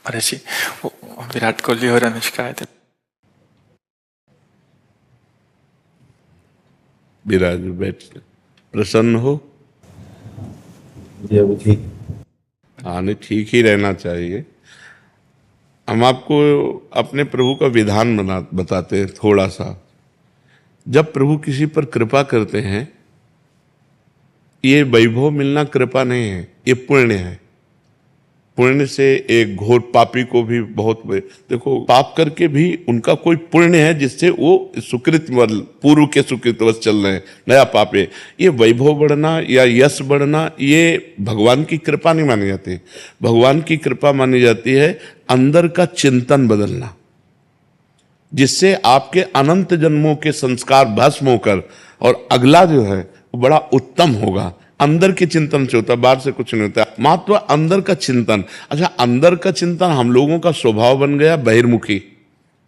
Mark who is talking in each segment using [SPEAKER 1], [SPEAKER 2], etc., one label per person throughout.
[SPEAKER 1] महाराज जी, वो विराट कोहली और अनुष्का आए थे।
[SPEAKER 2] विराज बैठ प्रसन्न हो।
[SPEAKER 3] जी अभी ठीक।
[SPEAKER 2] हाँ, नहीं ठीक ही रहना चाहिए। हम आपको अपने प्रभु का विधान बताते हैं थोड़ा सा। जब प्रभु किसी पर कृपा करते हैं, ये वैभव मिलना कृपा नहीं है, ये पुण्य है। पुण्य से एक घोर पापी को भी बहुत देखो, पाप करके भी उनका कोई पुण्य है जिससे वो सुकृत पूर्व के सुकृतवश चल रहे हैं, नया पाप है। ये वैभव बढ़ना या यश बढ़ना ये भगवान की कृपा नहीं मानी जाती। भगवान की कृपा मानी जाती है अंदर का चिंतन बदलना, जिससे आपके अनंत जन्मों के संस्कार भस्म होकर और अगला जो है वो बड़ा उत्तम होगा। अंदर के चिंतन से होता है, बाहर से कुछ नहीं होता। महत्व अंदर का चिंतन। अच्छा, अंदर का चिंतन हम लोगों का स्वभाव बन गया बहिर्मुखी।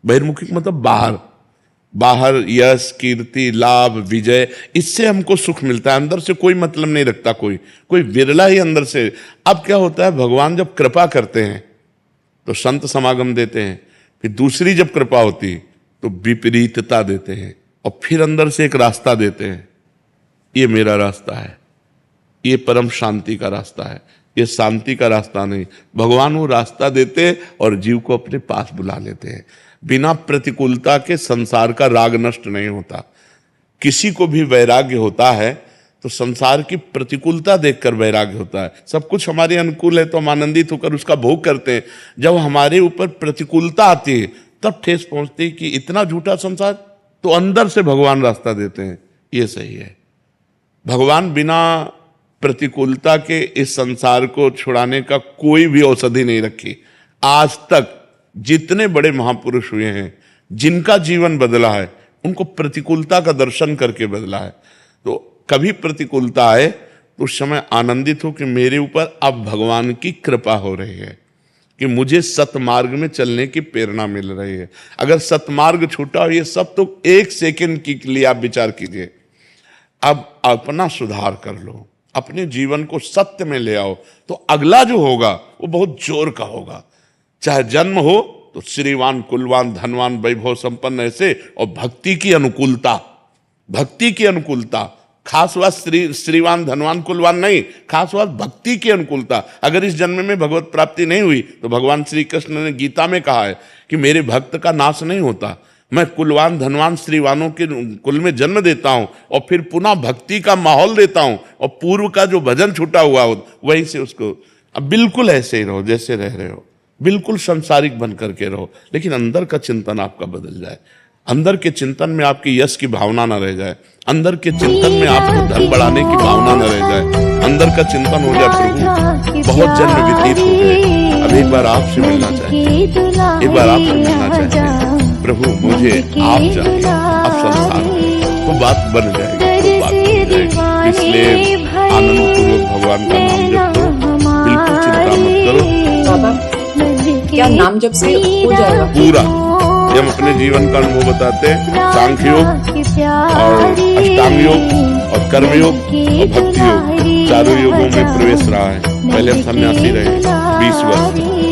[SPEAKER 2] बहिर्मुखी मतलब बाहर, बाहर यश कीर्ति लाभ विजय, इससे हमको सुख मिलता है। अंदर से कोई मतलब नहीं रखता कोई विरला ही अंदर से। अब क्या होता है, भगवान जब कृपा करते हैं तो संत समागम देते हैं, फिर दूसरी जब कृपा होती तो विपरीतता देते हैं, और फिर अंदर से एक रास्ता देते हैं। ये मेरा रास्ता है, ये परम शांति का रास्ता है, ये शांति का रास्ता नहीं। भगवान वो रास्ता देते और जीव को अपने पास बुला लेते हैं। बिना प्रतिकूलता के संसार का राग नष्ट नहीं होता। किसी को भी वैराग्य होता है तो संसार की प्रतिकूलता देखकर वैराग्य होता है। सब कुछ हमारे अनुकूल है तो हम आनंदित होकर उसका भोग करते हैं। जब हमारे ऊपर प्रतिकूलता आती है तब ठेस पहुंचती है कि इतना झूठा संसार, तो अंदर से भगवान रास्ता देते हैं। ये सही है। भगवान बिना प्रतिकूलता के इस संसार को छुड़ाने का कोई भी औषधि नहीं रखी। आज तक जितने बड़े महापुरुष हुए हैं, जिनका जीवन बदला है, उनको प्रतिकूलता का दर्शन करके बदला है। तो कभी प्रतिकूलता आए तो उस समय आनंदित हो कि मेरे ऊपर अब भगवान की कृपा हो रही है, कि मुझे सतमार्ग में चलने की प्रेरणा मिल रही है। अगर सतमार्ग छूटा हो, ये सब तो एक सेकंड के लिए आप विचार कीजिए। अब अपना सुधार कर लो, अपने जीवन को सत्य में ले आओ, तो अगला जो होगा वो बहुत जोर का होगा। चाहे जन्म हो तो श्रीवान कुलवान धनवान वैभव संपन्न ऐसे, और भक्ति की अनुकूलता, भक्ति की अनुकूलता। खास बात श्रीवान धनवान कुलवान नहीं, खास बात भक्ति की अनुकूलता। अगर इस जन्म में भगवत प्राप्ति नहीं हुई तो भगवान श्री कृष्ण ने गीता में कहा है कि मेरे भक्त का नाश नहीं होता। मैं कुलवान धनवान श्रीवानों के कुल में जन्म देता हूं और फिर पुनः भक्ति का माहौल देता हूं, और पूर्व का जो भजन छूटा हुआ हो वहीं से उसको। अब बिल्कुल ऐसे ही रहो जैसे रह रहे हो, बिल्कुल संसारिक बन करके रहो, लेकिन अंदर का चिंतन आपका बदल जाए। अंदर के चिंतन में आपकी यश की भावना न रह जाए, अंदर के चिंतन में आपको धन बढ़ाने की भावना न रह जाए, अंदर का चिंतन हो जाए प्रभु बहुत जन्म व्यतीत हो गए, अब एक बार आपसे मिलना चाहिए, एक बार आपसे मिलना चाहिए प्रभु, मुझे आप चाहिए, आप संसार, तो बात बन जाएगी, तो बात बन जाएगी। इसलिए आनंद पूर्वक भगवान का नाम जप करो, बिल्कुल चिंता मत करो।
[SPEAKER 4] बाबा, क्या नाम जप से हो जाएगा
[SPEAKER 2] पूरा? हम अपने जीवन का अनुभव बताते हैं। सांख्य योग और अष्टांग योग और कर्म योग और भक्ति योग, चारों योगों में प्रवेश रहा है। पहले हम सन्यासी रहे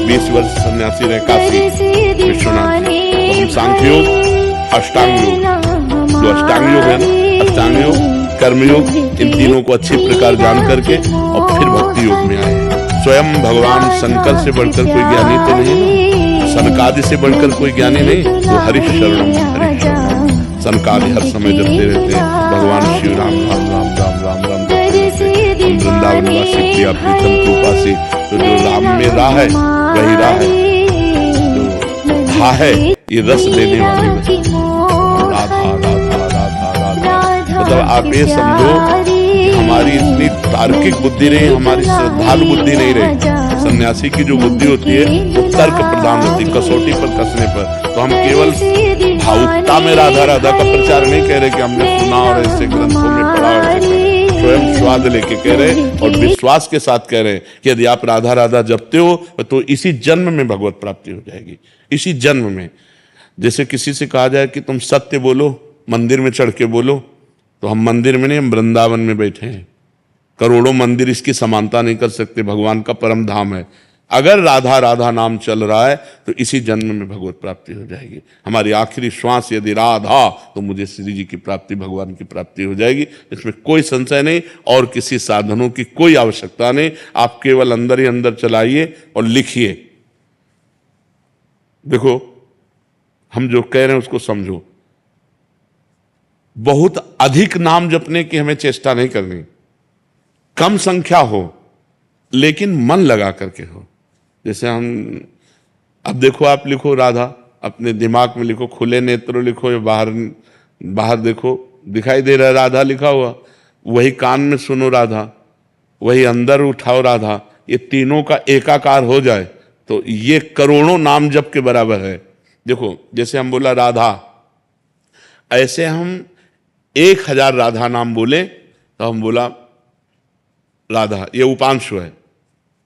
[SPEAKER 2] 20 वर्ष सन्यासी रहे काशी विश्वनाथ जी। तो हम सांख्य योग अष्टांग योग, जो अष्टांग योग है ना, अष्टांग योग कर्मयोग, इन तीनों को अच्छी प्रकार जान करके और फिर भक्ति योग में आए। स्वयं भगवान शंकर से बढ़कर कोई ज्ञानी तो नहीं, सनकादि से बढ़कर कोई ज्ञानी नहीं, वो हरीश शरणम हरीश शरणम। सनकादि हर समय जपते रहते हैं, भगवान शिव राम राम राम राम राम राम जपते रहते हैं। हम वृंदावन वासी प्रिया प्रीतम कृपासी, तो जो राम में राह है वही राह है, जो राह है ये रस देने वाली वस्तु। राधा राधा राधा राधा, मतलब आप ये समझो हमारी इतनी तार्किक बुद्धि नहीं, हमारी श्रद्धालु बुद्धि नहीं रही। सन्यासी की जो बुद्धि होती है वो तर्क प्रधान होती है, कसौटी पर कसने पर। तो हम केवल भावुकता में राधा राधा का प्रचार नहीं कह रहे कि हमने सुना और ऐसे ग्रंथों में पढ़ा, ऐसे स्वयं स्वाद लेके कह रहे और विश्वास के साथ कह रहे कि यदि आप राधा राधा जपते हो तो इसी जन्म में भगवत प्राप्ति हो जाएगी, इसी जन्म में। जैसे किसी से कहा जाए कि तुम सत्य बोलो, मंदिर में चढ़ के बोलो, तो हम मंदिर में नहीं, हम वृंदावन में बैठे हैं। करोड़ों मंदिर इसकी समानता नहीं कर सकते, भगवान का परम धाम है। अगर राधा राधा नाम चल रहा है तो इसी जन्म में भगवत प्राप्ति हो जाएगी। हमारी आखिरी श्वास यदि राधा, तो मुझे श्री जी की प्राप्ति, भगवान की प्राप्ति हो जाएगी, इसमें कोई संशय नहीं। और किसी साधनों की कोई आवश्यकता नहीं। आप केवल अंदर ही अंदर चलाइए और लिखिए। देखो, हम जो कह रहे हैं उसको समझो। बहुत अधिक नाम जपने की हमें चेष्टा नहीं करनी, कम संख्या हो लेकिन मन लगा करके हो। जैसे हम, अब देखो, आप लिखो राधा, अपने दिमाग में लिखो, खुले नेत्र लिखो या बाहर बाहर देखो, दिखाई दे रहा है राधा लिखा हुआ, वही कान में सुनो राधा, वही अंदर उठाओ राधा। ये तीनों का एकाकार हो जाए तो ये करोड़ों नाम जप के बराबर है। देखो, जैसे हम बोला राधा, ऐसे हम 1000 राधा नाम बोले तो हम बोला राधा, ये उपांशु है,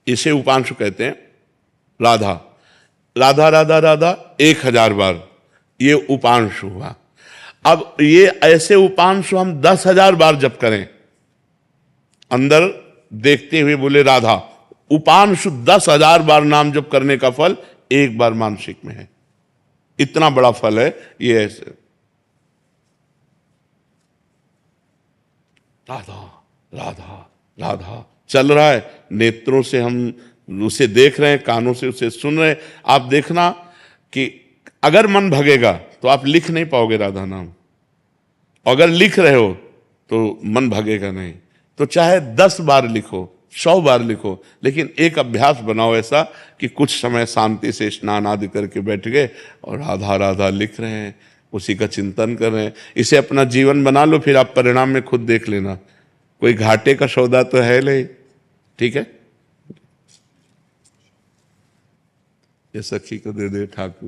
[SPEAKER 2] इसे उपांशु कहते हैं। राधा राधा राधा राधा 1000 बार, ये उपांशु हुआ। अब ये ऐसे उपांशु हम 10,000 बार जप करें, अंदर देखते हुए बोले राधा, उपांशु 10,000 बार नाम जप करने का फल एक बार मानसिक में है। इतना बड़ा फल है ये। ऐसे राधा राधा राधा चल रहा है, नेत्रों से हम उसे देख रहे हैं, कानों से उसे सुन रहे हैं। आप देखना कि अगर मन भगेगा तो आप लिख नहीं पाओगे राधा नाम, अगर लिख रहे हो तो मन भगेगा नहीं। तो चाहे 10 बार लिखो, 100 बार लिखो, लेकिन एक अभ्यास बनाओ ऐसा कि कुछ समय शांति से स्नान आदि करके बैठ गए और राधा राधा लिख रहे हैं, उसी का चिंतन कर रहे हैं। इसे अपना जीवन बना लो, फिर आप परिणाम में खुद देख लेना। कोई घाटे का सौदा तो है नहीं। ठीक है, ये सखी को दे दे ठाकुर।